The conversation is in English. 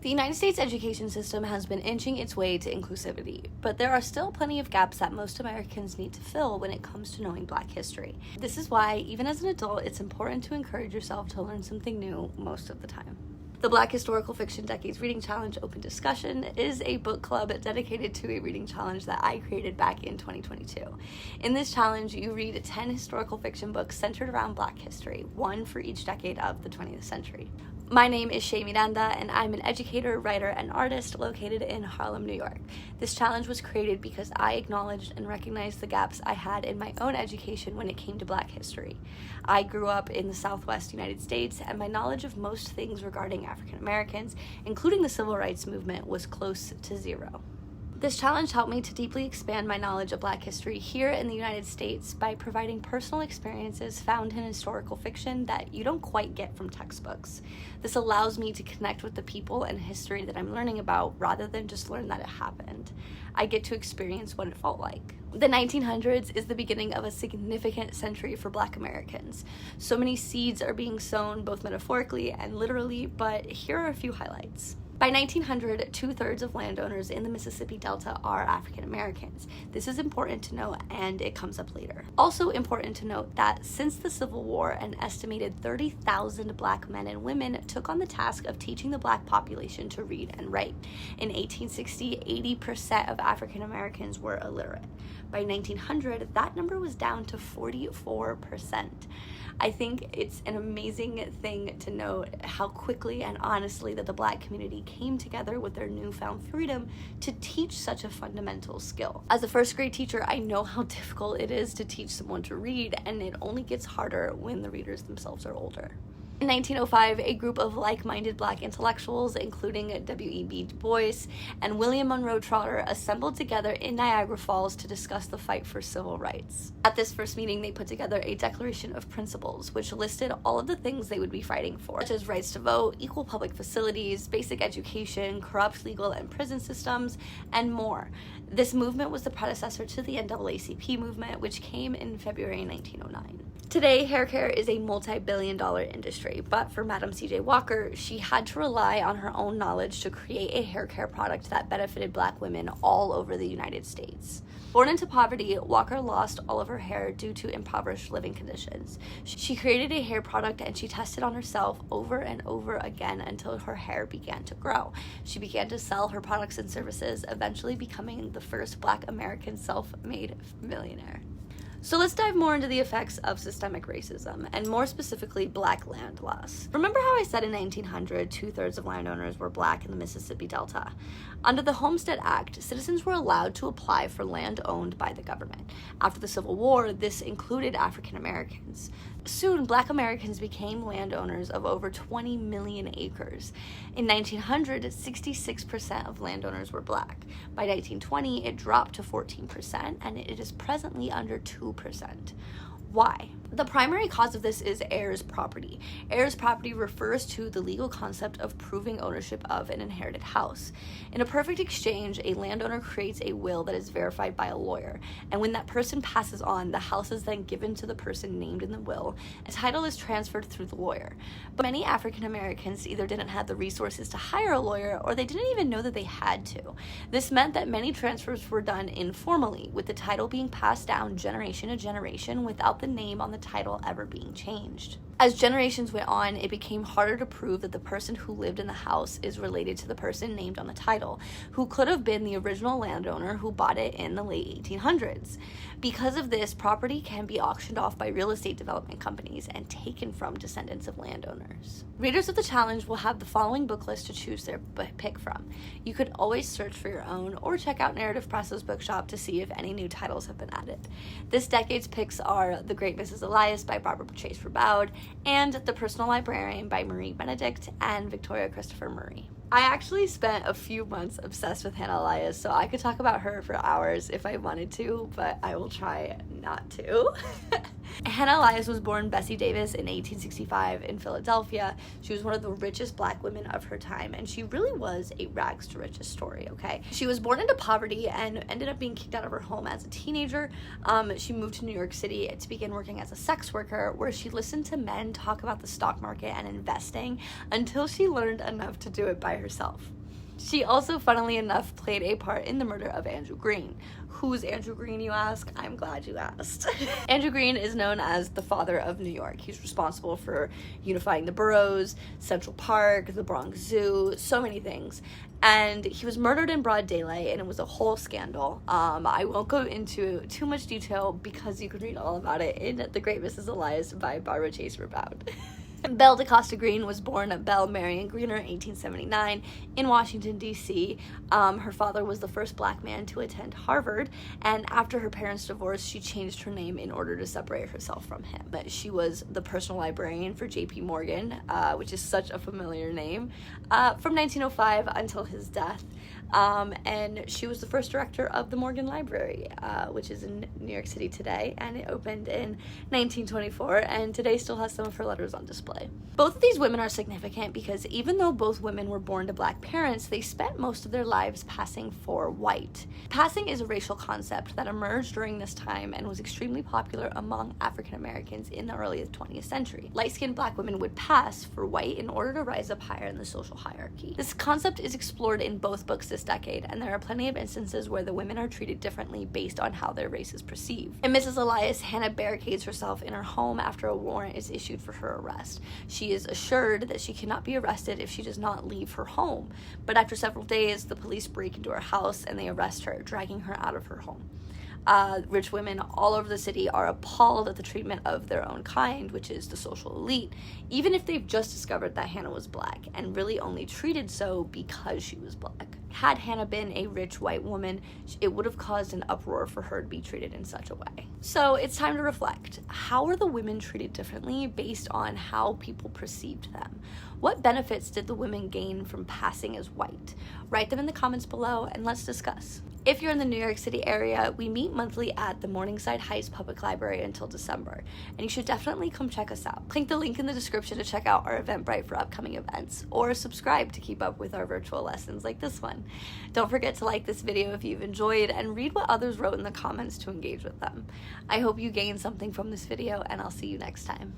The United States education system has been inching its way to inclusivity, but there are still plenty of gaps that most Americans need to fill when it comes to knowing Black history. This is why, even as an adult, it's important to encourage yourself to learn something new most of the time. The Black Historical Fiction Decades Reading Challenge Open Discussion is a book club dedicated to a reading challenge that I created back in 2022. In this challenge, you read 10 historical fiction books centered around Black history, one for each decade of the 20th century. My name is Shay Miranda, and I'm an educator, writer, and artist located in Harlem, New York. This challenge was created because I acknowledged and recognized the gaps I had in my own education when it came to Black history. I grew up in the Southwest United States, and my knowledge of most things regarding African Americans, including the Civil Rights Movement, was close to zero. This challenge helped me to deeply expand my knowledge of Black history here in the United States by providing personal experiences found in historical fiction that you don't quite get from textbooks. This allows me to connect with the people and history that I'm learning about rather than just learn that it happened. I get to experience what it felt like. The 1900s is the beginning of a significant century for Black Americans. So many seeds are being sown both metaphorically and literally, but here are a few highlights. By 1900, 2/3 of landowners in the Mississippi Delta are African Americans. This is important to note, and it comes up later. Also important to note that since the Civil War, an estimated 30,000 Black men and women took on the task of teaching the Black population to read and write. In 1860, 80% of African Americans were illiterate. By 1900, that number was down to 44%. I think it's an amazing thing to note how quickly and honestly that the Black community came together with their newfound freedom to teach such a fundamental skill. As a first grade teacher, I know how difficult it is to teach someone to read, and it only gets harder when the readers themselves are older. In 1905, a group of like-minded Black intellectuals, including W.E.B. Du Bois and William Monroe Trotter, assembled together in Niagara Falls to discuss the fight for civil rights. At this first meeting, they put together a Declaration of Principles, which listed all of the things they would be fighting for, such as rights to vote, equal public facilities, basic education, corrupt legal and prison systems, and more. This movement was the predecessor to the NAACP movement, which came in February 1909. Today, hair care is a multi-billion-dollar industry, but for Madam C.J. Walker, she had to rely on her own knowledge to create a hair care product that benefited Black women all over the United States. Born into poverty, Walker lost all of her hair due to impoverished living conditions. She created a hair product and she tested on herself over and over again until her hair began to grow. She began to sell her products and services, eventually becoming the first Black American self-made millionaire. So let's dive more into the effects of systemic racism, and more specifically, Black land loss. Remember how I said in 1900, 2/3 of landowners were Black in the Mississippi Delta? Under the Homestead Act, citizens were allowed to apply for land owned by the government. After the Civil War, this included African Americans. Soon, Black Americans became landowners of over 20 million acres. In 1900, 66% of landowners were Black. By 1920, it dropped to 14%, and it is presently under 2%. Why? The primary cause of this is heirs property. Heirs property refers to the legal concept of proving ownership of an inherited house. In a perfect exchange, a landowner creates a will that is verified by a lawyer, and when that person passes on, the house is then given to the person named in the will, and title is transferred through the lawyer. But many African Americans either didn't have the resources to hire a lawyer, or they didn't even know that they had to. This meant that many transfers were done informally, with the title being passed down generation to generation without the name on the title ever being changed. As generations went on, it became harder to prove that the person who lived in the house is related to the person named on the title, who could have been the original landowner who bought it in the late 1800s. Because of this, property can be auctioned off by real estate development companies and taken from descendants of landowners. Readers of the challenge will have the following book list to choose their pick from. You could always search for your own or check out Narrativ Press's bookshop to see if any new titles have been added. This decade's picks are The Great Mrs. Elias by Barbara Chase Rabaud and The Personal Librarian by Marie Benedict and Victoria Christopher Murray. I actually spent a few months obsessed with Hannah Elias, so I could talk about her for hours if I wanted to, but I will try not. not to? Hannah Elias was born Bessie Davis in 1865 in Philadelphia. She was one of the richest black women of her time, and she really was a rags to riches story, okay? She was born into poverty and ended up being kicked out of her home as a teenager. She moved to New York City to begin working as a sex worker, where she listened to men talk about the stock market and investing until she learned enough to do it by herself. She also, funnily enough, played a part in the murder of Andrew Green. Who's Andrew Green, you ask? I'm glad you asked. Andrew Green is known as the father of New York. He's responsible for unifying the boroughs, Central Park, the Bronx Zoo, so many things. And he was murdered in broad daylight, and it was a whole scandal. I won't go into too much detail because you can read all about it in The Great Mrs. Elias by Barbara Chase Raboud. Belle DeCosta Green was born Belle Marion Greener in 1879 in Washington, D.C. Her father was the first black man to attend Harvard, and after her parents' divorce, she changed her name in order to separate herself from him. But she was the personal librarian for J.P. Morgan, which is such a familiar name, from 1905 until his death. And she was the first director of the Morgan Library, which is in New York City today, and it opened in 1924, and today still has some of her letters on display. Both of these women are significant because even though both women were born to black parents, they spent most of their lives passing for white. Passing is a racial concept that emerged during this time and was extremely popular among African Americans in the early 20th century. Light-skinned black women would pass for white in order to rise up higher in the social hierarchy. This concept is explored in both books this decade, and there are plenty of instances where the women are treated differently based on how their race is perceived. In Mrs. Elias, Hannah barricades herself in her home after a warrant is issued for her arrest. She is assured that she cannot be arrested if she does not leave her home, but after several days, the police break into her house and they arrest her, dragging her out of her home. Rich women all over the city are appalled at the treatment of their own kind, which is the social elite, even if they've just discovered that Hannah was black, and really only treated so because she was black. Had Hannah been a rich white woman, it would have caused an uproar for her to be treated in such a way. So it's time to reflect. How were the women treated differently based on how people perceived them? What benefits did the women gain from passing as white? Write them in the comments below and let's discuss. If you're in the New York City area, we meet monthly at the Morningside Heights Public Library until December, and you should definitely come check us out. Click the link in the description to check out our Eventbrite for upcoming events, or subscribe to keep up with our virtual lessons like this one. Don't forget to like this video if you've enjoyed, and read what others wrote in the comments to engage with them. I hope you gained something from this video, and I'll see you next time.